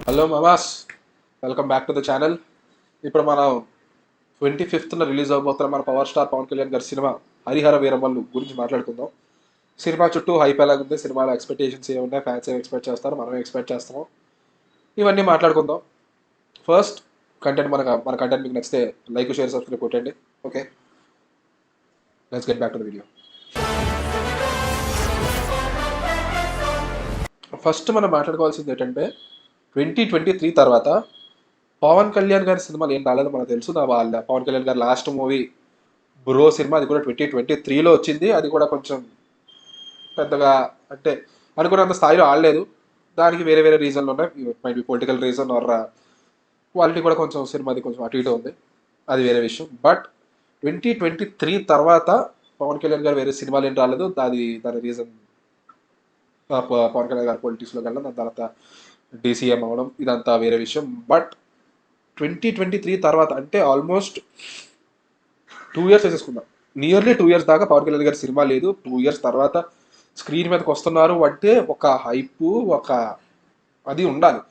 Hello Mama's, welcome back to the channel. ఇప్పుడు మనం 25న release అవబోతున్న మన పవర్ స్టార్ పవన్ కళ్యాణ్ గారి సినిమా హరిహర వీరమల్లు గురించి మాట్లాడుకుందాం. సినిమా చుట్టూ హైప్ ఎలాగుంది, సినిమాలో ఎక్స్పెక్టేషన్స్ ఏమున్నాయి, ఫ్యాన్స్ ఏం ఎక్స్పెక్ట్ చేస్తారు, మనం ఎక్స్పెక్ట్ చేస్తాము, ఇవన్నీ మాట్లాడుకుందాం. ఫస్ట్ కంటెంట్ మన కంటెంట్ మీకు నచ్చితే లైక్, షేర్, సబ్స్క్రైబ్ కొట్టండి. Okay, let's get back to the video. First మనం మాట్లాడుకోవాల్సింది ఏంటంటే 2023 తర్వాత పవన్ కళ్యాణ్ గారి సినిమాలు ఏం రాలేదో మనకు తెలుసు. వాళ్ళ పవన్ కళ్యాణ్ గారి లాస్ట్ మూవీ బ్రో సినిమా, అది కూడా 2023లో వచ్చింది. అది కూడా కొంచెం పెద్దగా అంటే అనుకున్నంత స్థాయిలో ఆడలేదు. దానికి వేరే వేరే రీజన్లు ఉన్నాయి. Might be political reason are quality కూడా కొంచెం సినిమాది కొంచెం అటు ఇటు ఉంది, అది వేరే విషయం. బట్ 2023 తర్వాత పవన్ కళ్యాణ్ గారు వేరే సినిమాలు ఏం రాలేదు. దాని రీజన్ పవన్ కళ్యాణ్ గారు పొలిటిక్స్లోకి వెళ్ళడం, దాని తర్వాత డీసీఎం అవ్వడం, ఇదంతా వేరే విషయం. బట్ 2023 తర్వాత అంటే ఆల్మోస్ట్ 2 ఇయర్స్ వేసేసుకుందాం, నియర్లీ 2 ఇయర్స్ దాకా పవన్ కళ్యాణ్ గారి సినిమా లేదు. 2 ఇయర్స్ తర్వాత స్క్రీన్ మీదకి వస్తున్నారు అంటే ఒక హైప్, ఒక అది ఉండాలి.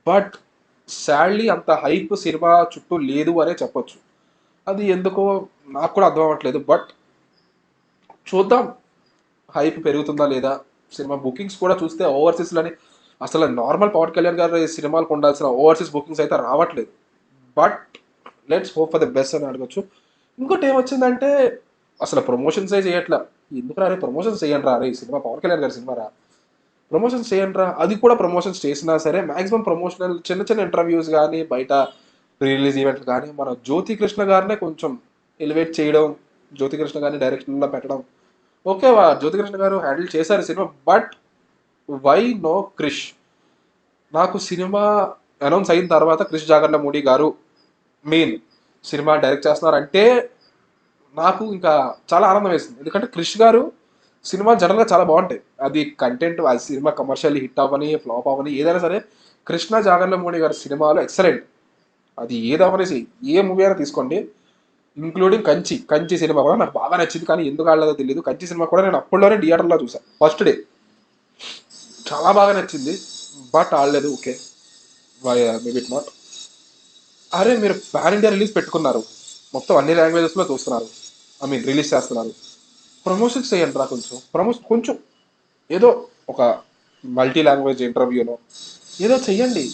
బట్ సాడ్లీ అంత హైప్ సినిమా చుట్టూ లేదు అనే చెప్పొచ్చు. అది ఎందుకో నాకు కూడా అర్థం అవ్వట్లేదు. బట్ చూద్దాం, హైప్ పెరుగుతుందా లేదా. సినిమా బుకింగ్స్ కూడా చూస్తే ఓవర్సీస్లని అసలు నార్మల్ పవన్ కళ్యాణ్ గారి సినిమాలకు ఉండాల్సిన ఓవర్సీస్ బుకింగ్స్ అయితే రావట్లేదు. But let's hope for the best అని అడగచ్చు. ఇంకోటి ఏమొచ్చిందంటే అసలు ప్రమోషన్సే చేయట్లా. ఎందుకు రా ప్రమోషన్స్ చేయండి రా, ఈ సినిమా పవన్ కళ్యాణ్ గారి సినిమా రా, ప్రమోషన్స్ చేయండి రా. అది కూడా ప్రమోషన్స్ చేసినా సరే మాక్సిమం ప్రమోషనల్ చిన్న చిన్న ఇంటర్వ్యూస్ కానీ, బయట రిలీజ్ ఈవెంట్లు కానీ, మన జ్యోతి కృష్ణ గారినే కొంచెం ఎలివేట్ చేయడం, జ్యోతి కృష్ణ గారిని డైరెక్షన్లో పెట్టడం. ఓకే, జ్యోతి కృష్ణ గారు హ్యాండిల్ చేశారు cinema. But why no Krish? నాకు సినిమా అనౌన్స్ అయిన తర్వాత క్రిష్ జాగర్లమూడి గారు మెయిన్ సినిమా డైరెక్ట్ చేస్తున్నారంటే నాకు ఇంకా చాలా ఆనందం వేసింది. ఎందుకంటే క్రిష్ గారు సినిమా జనరల్గా చాలా బాగుంటాయి. అది కంటెంట్, అది సినిమా కమర్షియల్ హిట్ అవ్వని, ఫ్లాప్ అవ్వని, ఏదైనా సరే కృష్ణ జాగర్లమూడి గారి సినిమాలో ఎక్సలెంట్. అది ఏదవనేసి ఏ మూవీ అయినా తీసుకోండి, ఇంక్లూడింగ్ కంచి. కంచి సినిమా కూడా నాకు బాగా నచ్చింది. కానీ ఎందుకు ఆడలేదో తెలియదు. కంచి సినిమా కూడా నేను అప్పుడులోనే థియేటర్లో చూసాను, ఫస్ట్ డే. చాలా బాగా నచ్చింది. బట్ ఆడలేదు. Okay, maybe it not. అరే మీరు పాన్ ఇండియా రిలీజ్ పెట్టుకున్నారు, మొత్తం అన్ని లాంగ్వేజెస్లో చూస్తున్నారు, ఐ మీన్ రిలీజ్ చేస్తున్నారు, ప్రమోషన్స్ చేయండి రా. కొంచెం ఏదో ఒక మల్టీ లాంగ్వేజ్ ఇంటర్వ్యూలో ఏదో చెయ్యండి.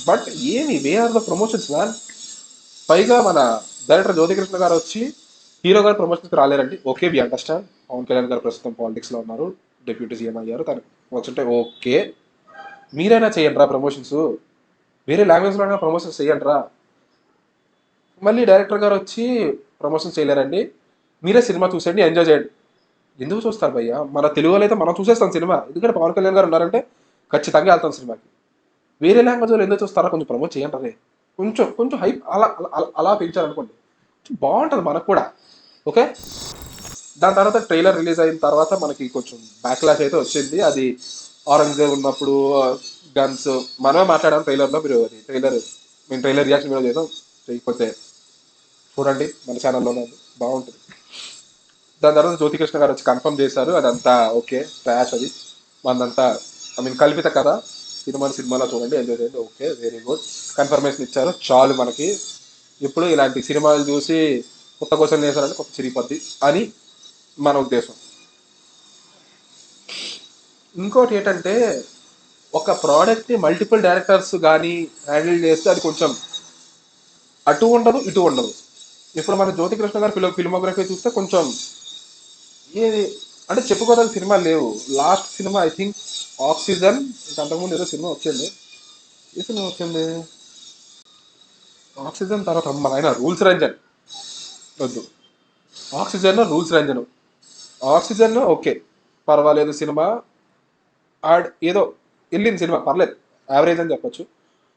బట్ ఏమి where are the promotions man? పైగా మన డైరెక్టర్ జ్యోతికృష్ణ గారు వచ్చి హీరో గారు ప్రమోషన్స్కి రాలేరండి. Okay, we understand. Pawan Kalyan గారు ప్రస్తుతం పాలిటిక్స్లో ఉన్నారు, డిప్యూటీ సీఎం అయ్యారు, తనకు వచ్చుంటే ఓకే. మీరైనా చేయండి రా ప్రమోషన్స్, వేరే లాంగ్వేజ్లో అయినా ప్రమోషన్స్ చేయండి రా. మళ్ళీ డైరెక్టర్ గారు వచ్చి ప్రమోషన్స్ చేయలేరండి, మీరే సినిమా చూసేయండి, ఎంజాయ్ చేయండి. ఎందుకు చూస్తారు భయ్య? మన తెలుగులో అయితే మనం చూసేస్తాం సినిమా, ఎందుకంటే పవన్ కళ్యాణ్ గారు ఉన్నారంటే ఖచ్చితంగా వెళ్తాం సినిమాకి. వేరే లాంగ్వేజ్ వాళ్ళు ఎందుకు చూస్తారా? కొంచెం ప్రమోట్ చేయండి అదే. కొంచెం కొంచెం హైప్ అలా అలా అలా పెంచారనుకోండి, బాగుంటుంది మనకు కూడా. ఓకే, దాని తర్వాత ట్రైలర్ రిలీజ్ అయిన తర్వాత మనకి కొంచెం బ్యాక్లాష్ అయితే వచ్చింది. అది ఔరంగజేబ్ ఉన్నప్పుడు గన్స్ మనమే మాట్లాడాం ట్రైలర్లో. మీరు అది ట్రైలర్, మేము ట్రైలర్ రియాక్షన్ వీడియో చేద్దాం, చేయకపోతే చూడండి, మన ఛానల్లోనే ఉంది, బాగుంటుంది. దాని తర్వాత జ్యోతికృష్ణ గారు వచ్చి కన్ఫర్మ్ చేశారు, అదంతా ఓకే, ట్రాష్ అది, మనదంతా ఐ మీన్ కల్పిత కథ, సినిమాలో చూడండి, ఎంజాయ్ చేయండి. ఓకే, వెరీ గుడ్, కన్ఫర్మేషన్ ఇచ్చారు, చాలు మనకి. ఇప్పుడు ఇలాంటి సినిమాలు చూసి కొత్త క్వశ్చన్ చేశారంటే కొత్త చిరిగిపోద్ది అని మన ఉద్దేశం. ఇంకోటి ఏంటంటే ఒక ప్రోడక్ట్ని మల్టిపుల్ డైరెక్టర్స్ కానీ హ్యాండిల్ చేస్తే అది కొంచెం అటు ఉండదు, ఇటు ఉండదు. ఇప్పుడు మన జ్యోతికృష్ణ గారు ఫిల్మోగ్రఫీ చూస్తే కొంచెం ఏది అంటే చెప్పుకోదగ్గ సినిమా లేవు. Last cinema I think oxygen, ఇంకా అంతకుముందు ఏదో సినిమా వచ్చింది. ఏ సినిమా వచ్చింది? ఆక్సిజన్ తర్వాత మన ఆయన రూల్స్ రంజన్. వద్దు, oxygen, rules Ranjan. Oxygen okay, పర్వాలేదు సినిమా, ఏదో వెళ్ళింది సినిమా, పర్లేదు, యావరేజ్ అని చెప్పొచ్చు.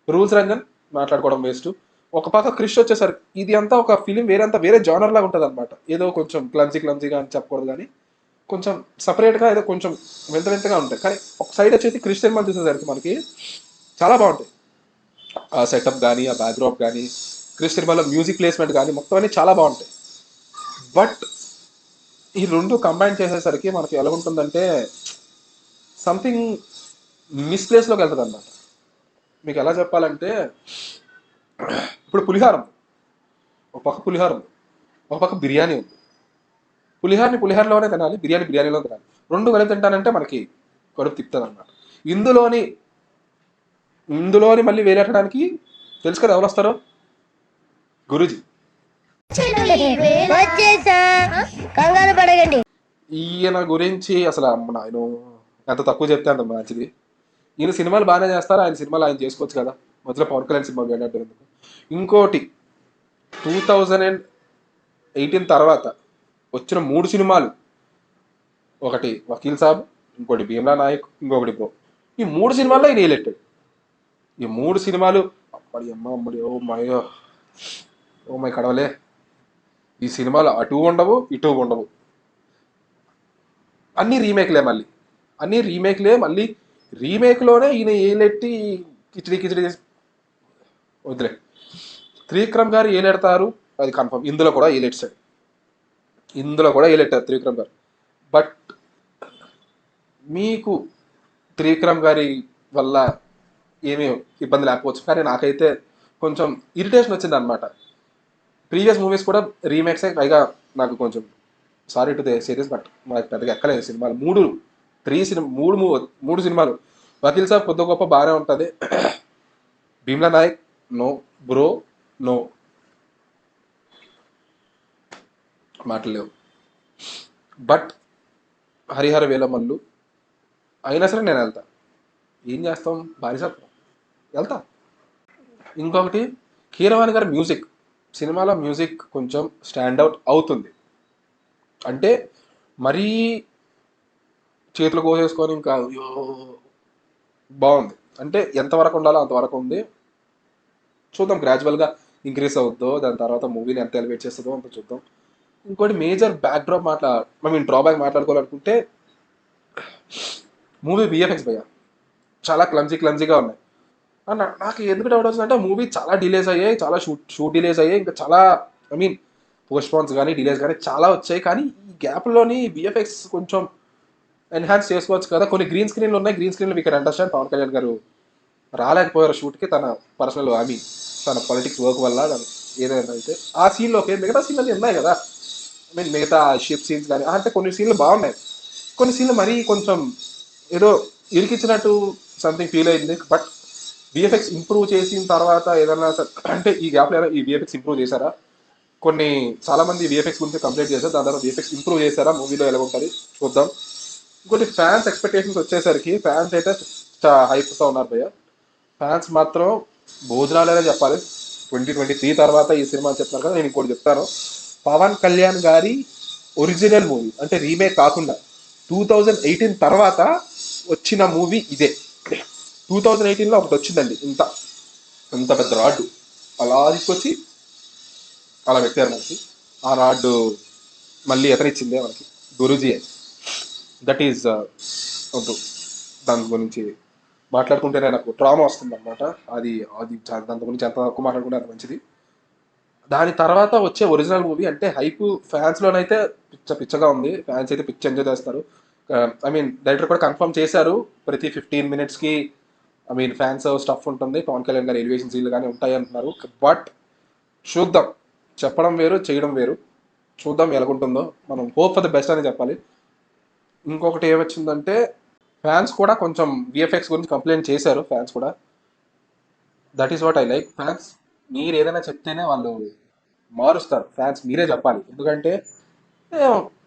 రూల్స్ రంజన్ మాట్లాడుకోవడం వేస్ట్. ఒక పక్క క్రిష్ వచ్చేసరికి ఇది అంతా ఒక ఫిలిం వేరే జానర్ లాగా ఉంటుంది అనమాట. ఏదో కొంచెం క్లమ్జీగా అని చెప్పకూడదు కానీ కొంచెం సపరేట్గా ఏదో కొంచెం వింతగా ఉంటాయి. కానీ ఒక సైడ్ వచ్చేసి క్రిష్ సినిమా చూసేసరికి మనకి చాలా బాగుంటాయి. ఆ సెటప్ కానీ, ఆ బ్యాక్డ్రాప్ కానీ, క్రిష్ సినిమాలో మ్యూజిక్ ప్లేస్మెంట్ కానీ, మొత్తం అన్ని చాలా బాగుంటాయి. బట్ ఈ రెండు కంబైన్ చేసేసరికి మనకి ఎలా ఉంటుందంటే సంథింగ్ మిస్ప్లేస్లోకి వెళ్తుంది అనమాట. మీకు ఎలా చెప్పాలంటే, ఇప్పుడు పులిహార ఉంది. ఒక పక్క పులిహార ఉంది, ఒక పక్క బిర్యానీ ఉంది. పులిహారలోనే తినాలి, బిర్యానీలో తినాలి. రెండు కలిపి తింటానంటే మనకి కడుపు తిప్పుతుంది అనమాట. ఇందులోని ఇందులోని మళ్ళీ వేరేటడానికి తెలుసు కదా ఎవరు వస్తారో, గురూజీ. కంగారు పడకండి. ఈయన గురించి అసలు ఆయన ఎంత తక్కువ చెప్తే అంత మంచిది. ఈయన సినిమాలు బాగానే చేస్తారు, ఆయన సినిమాలు ఆయన చేసుకోవచ్చు కదా, మధ్యలో పవన్ కళ్యాణ్ సినిమా వేయనట్టు. ఇంకోటి 2018 తర్వాత వచ్చిన 3 సినిమాలు, ఒకటి వకీల్ సాబ్, ఇంకోటి భీమ్లా నాయక్, ఇంకొకటి బ్రో. ఈ 3 సినిమాల్లో ఈయన ఎలెక్టెడ్. ఈ 3 సినిమాలు అమ్మడి ఓ మై కడవలే. ఈ సినిమాలు అటు ఉండవు ఇటు ఉండవు, అన్ని రీమేక్లే. మళ్ళీ రీమేక్లోనే ఈయన ఏలెట్టి కిచిడి వదిలే. త్రివిక్రమ్ గారు ఏలెడతారు అది కన్ఫర్మ్. ఇందులో కూడా ఏలెట్టారు త్రివిక్రమ్ గారు. బట్ మీకు త్రివిక్రమ్ గారి వల్ల ఏమీ ఇబ్బంది లేకపోవచ్చు, కానీ నాకైతే కొంచెం ఇరిటేషన్ వచ్చింది అనమాట. ప్రీవియస్ మూవీస్ కూడా రీమేక్సే, పైగా నాకు కొంచెం sorry to the serious, but మనకి పెద్దగా ఎక్కలేదు సినిమాలు. మూడు సినిమాలు. వకీల్ సాబ్ కొద్ది గొప్ప బాగానే ఉంటుంది. Bheemla Nayak no, bro no, మాటలేవు. బట్ హరిహర వేలమల్లు అయినా సరే నేను వెళ్తా. ఏం చేస్తాం, బానిసత్వం, వెళ్తా. ఇంకొకటి, కీరవాణి గారి మ్యూజిక్, సినిమాలో మ్యూజిక్ కొంచెం స్టాండ్అవుట్ అవుతుంది. అంటే మరీ చేతులు కోసేసుకొని ఇంకా బాగుంది. అంటే ఎంతవరకు ఉండాలో అంతవరకు ఉంది. చూద్దాం, గ్రాడ్యువల్గా ఇంక్రీజ్ అవుద్దో, దాని తర్వాత మూవీని ఎంత ఎలివేట్ చేస్తుందో అంత చూద్దాం. ఇంకోటి మేజర్ బ్యాక్డ్రాప్ డ్రాబ్యాక్ మాట్లాడుకోవాలనుకుంటే, మూవీ విఎఫ్ఎక్స్ భయ్యా చాలా క్లమ్జీగా ఉన్నాయి. నాకు ఎందుకు డౌట్ వచ్చిందంటే, మూవీ చాలా డిలేస్ అయ్యాయి, చాలా షూట్ డిలేస్ అయ్యాయి, ఇంకా చాలా పోస్ట్పోన్స్ కానీ డిలేస్ కానీ చాలా వచ్చాయి. కానీ ఈ గ్యాప్లోని విఎఫ్ఎక్స్ కొంచెం ఎన్హాన్స్ చేసుకోవచ్చు కదా. కొన్ని గ్రీన్ స్క్రీన్లు ఉన్నాయి, గ్రీన్ స్క్రీన్లు we can understand. Pawan Kalyan గారు రాలేకపోయారు షూట్కి, తన పర్సనల్ తన పొలిటిక్స్ వర్క్ వల్ల ఏదైనా అయితే. ఆ సీన్లోకి మిగతా సీన్లు అన్నీ ఉన్నాయి కదా, మిగతా షిప్ సీన్స్ కానీ, అంటే కొన్ని సీన్లు బాగున్నాయి, కొన్ని సీన్లు మరీ కొంచెం ఏదో ఇరికిచ్చినట్టు సంథింగ్ ఫీల్ అయింది. బట్ విఎఫ్ఎక్స్ ఇంప్రూవ్ చేసిన తర్వాత ఏదైనా అంటే ఈ గ్యాప్లో ఈ విఎఫ్ఎక్స్ ఇంప్రూవ్ చేశారా, చాలా మంది విఎఫ్ఎక్స్ గురించి కంప్లైంట్ చేశారు, దాని తర్వాత విఎఫ్ఎక్స్ ఇంప్రూవ్ చేశారా, మూవీలో ఎలా ఉంటుంది చూద్దాం. ఇంకోటి, ఫ్యాన్స్ ఎక్స్పెక్టేషన్స్ వచ్చేసరికి ఫ్యాన్స్ అయితే హైప్తో ఉన్నారు భయ్య. ఫ్యాన్స్ మాత్రం భోజనాలనే చెప్పాలి. 2023 తర్వాత ఈ సినిమా అని చెప్తున్నారు కదా. నేను ఇంకోటి చెప్తాను, పవన్ కళ్యాణ్ గారి ఒరిజినల్ మూవీ అంటే రీమేక్ కాకుండా 2018 తర్వాత వచ్చిన మూవీ ఇదే. 2018లో ఒకటి వచ్చిందండి, ఇంత పెద్ద రాడ్డు అలా తీసుకొచ్చి అలా పెట్టారు మనకి. ఆ రాడ్డు మళ్ళీ ఎతనిచ్చిందే మనకి గురూజీ. దట్ ఈజ్ దాని గురించి మాట్లాడుకుంటేనే నాకు ట్రామా వస్తుంది అనమాట. అది దాని గురించి ఎంత తక్కువ మాట్లాడుకుంటే అంత మంచిది. దాని తర్వాత వచ్చే ఒరిజినల్ మూవీ అంటే హైప్ ఫ్యాన్స్లోనైతే పిచ్చగా ఉంది. ఫ్యాన్స్ అయితే పిచ్చ ఎంజాయ్ చేస్తారు. డైరెక్టర్ కూడా కన్ఫర్మ్ చేశారు, ప్రతి 15 minutesకి ఫ్యాన్స్ స్టఫ్ ఉంటుంది, పవన్ కళ్యాణ్ గారి ఎలివేషన్ సీన్లు కానీ ఉంటాయి అంటున్నారు. బట్ చూద్దాం, చెప్పడం వేరు చేయడం వేరు. చూద్దాం ఎలాగుంటుందో. మనం హోప్ ఫర్ ద బెస్ట్ అని చెప్పాలి. ఇంకొకటి ఏమొచ్చిందంటే, ఫ్యాన్స్ కూడా కొంచెం విఎఫ్ఎక్స్ గురించి కంప్లైంట్ చేశారు. ఫ్యాన్స్ కూడా, that is what I like. Fans మీరు ఏదైనా చెప్తేనే వాళ్ళు మారుస్తారు. ఫ్యాన్స్ మీరే చెప్పాలి. ఎందుకంటే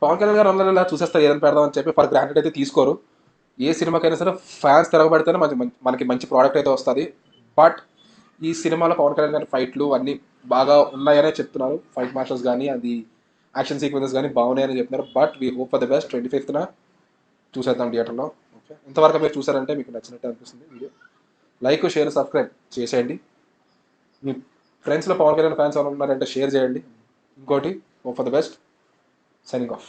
పవన్ కళ్యాణ్ గారు అందరూ ఇలా చూసేస్తారు ఏదైనా పెడదామని చెప్పి ఫర్ గ్రాంటెడ్ అయితే తీసుకోరు. ఏ సినిమాకైనా సరే ఫ్యాన్స్ తిరగబడితేనే మనకి మంచి ప్రోడక్ట్ అయితే వస్తుంది. బట్ ఈ సినిమాలో పవన్ కళ్యాణ్ గారి ఫైట్లు అన్నీ బాగా ఉన్నాయనే చెప్తున్నారు. ఫైట్ మాస్టర్స్ కానీ, అది యాక్షన్ సీక్వెన్సెస్ కానీ బాగున్నాయని చెప్తున్నారు. But we hope for the best. 25th చూసేద్దాం థియేటర్లో. ఓకే, ఇంతవరకు మీరు చూసారంటే మీకు నచ్చినట్టు అనిపిస్తుంది వీడియో. లైక్, షేర్, సబ్స్క్రైబ్ చేసేయండి. మీ ఫ్రెండ్స్లో పవన్ కళ్యాణ్ ఫ్యాన్స్ ఎవరు ఉన్నారంటే షేర్ చేయండి. ఇంకోటి, hope for the best. Signing off.